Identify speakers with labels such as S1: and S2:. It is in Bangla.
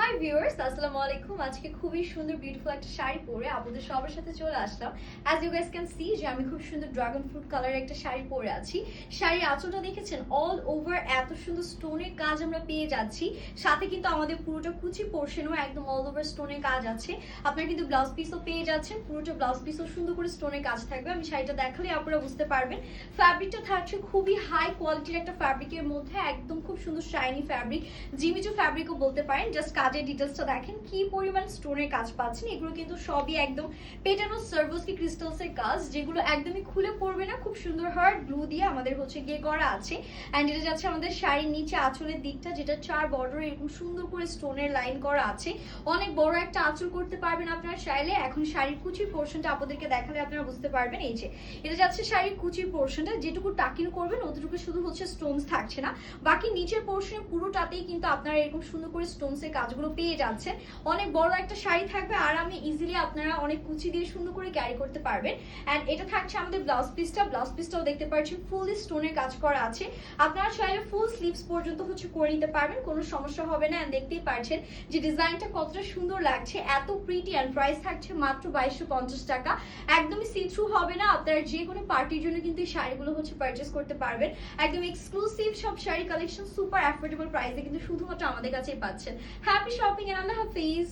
S1: হাই ভিউয়ার্স, আসসালামু আলাইকুম। আজকে খুবই সুন্দর বিউটিফুল একটা শাড়ি পরে আপনাদের সবার সাথে চলে আসলাম। As you guys can see যে আমি খুব সুন্দর ড্রাগন ফ্রুট কালারের একটা শাড়ি পরে আছি। শাড়ির আঁচলটা দেখেছেন, অল ওভার এত সুন্দর স্টোনের কাজ আমরা পেয়ে যাচ্ছি। সাথে কিন্তু আমাদের পুরোটা কুচি পোর্শনও একদম অল ওভার স্টোনের কাজ আছে। আপনারা কিন্তু ব্লাউজ পিসও পেয়ে যাচ্ছেন, পুরোটা ব্লাউজ পিসও সুন্দর করে স্টোনের কাজ থাকবে। আমি শাড়িটা দেখালে আপনারা বুঝতে পারবেন। ফ্যাব্রিকটা থাকছে খুবই হাই কোয়ালিটির একটা ফ্যাব্রিকের মধ্যে, একদম খুব সুন্দর শাইনি ফ্যাব্রিক, জিমিচু ফ্যাব্রিকও বলতে পারেন। জাস্ট কাজের ডিটেলসটা দেখেন কি পরিমাণ স্টোনের কাজ পাচ্ছেন। এগুলো কিন্তু সবই একদম পেটানো সার্ভোসকি ক্রিস্টালসের কাজ, যেগুলো একদমই খুলে পড়বে না। খুব সুন্দর হার্ড ব্লু দিয়ে আমাদের হচ্ছে গিয়ে করা আছে। অ্যান্ড এটা যাচ্ছে আমাদের শাড়ির নিচে আঁচলের দিকটা, যেটা 4 বর্ডারে এরকম সুন্দর করে স্টোনের লাইন করা আছে। অনেক বড় একটা আঁচল করতে পারবেন আপনারা চাইলে। এখন শাড়ির কুচির পোর্শনটা আপনাদেরকে দেখালে আপনারা বুঝতে পারবেন। এই যে এটা যাচ্ছে শাড়ির কুচির পোর্শনটা, যেটুকু টাকিং করবেন অতটুকু শুধু হচ্ছে স্টোনস থাকছে না, বাকি নিচের পোর্শনে পুরোটাতেই কিন্তু আপনারা এরকম সুন্দর করে স্টোনসের কাজগুলো পেয়ে যাচ্ছেন। অনেক বড় একটা শাড়ি থাকবে, আর আমি ইজিলি আপনারা অনেক কুচি দিয়ে সুন্দর করে ক্যারি করতে পারবেন। অ্যান্ড এটা থাকছে আমাদের ব্লাউজ পিসটা। ব্লাউজ পিসটাও দেখতে পাচ্ছেন ফুললি স্টোনের কাজ করা আছে। আপনারা চাইলে ফুল স্লিভস পর্যন্ত হচ্ছে করে নিতে পারবেন, কোনো সমস্যা হবে না। দেখতেই পাচ্ছেন যে ডিজাইনটা কতটা সুন্দর লাগছে, এত প্রিটি। অ্যান্ড প্রাইস থাকছে মাত্র 2250 টাকা। একদমই সি থ্রু হবে না। আপনারা যে কোনো পার্টির জন্য কিন্তু এই শাড়িগুলো হচ্ছে পারচেস করতে পারবেন। একদম এক্সক্লুসিভ সব শাড়ি কালেকশন সুপার অ্যাফোর্ডেবল প্রাইসে কিন্তু শুধুমাত্র আমাদের কাছেই পাচ্ছেন। হ্যাপি শপিং এন্ড আল্লাহ হাফিজ।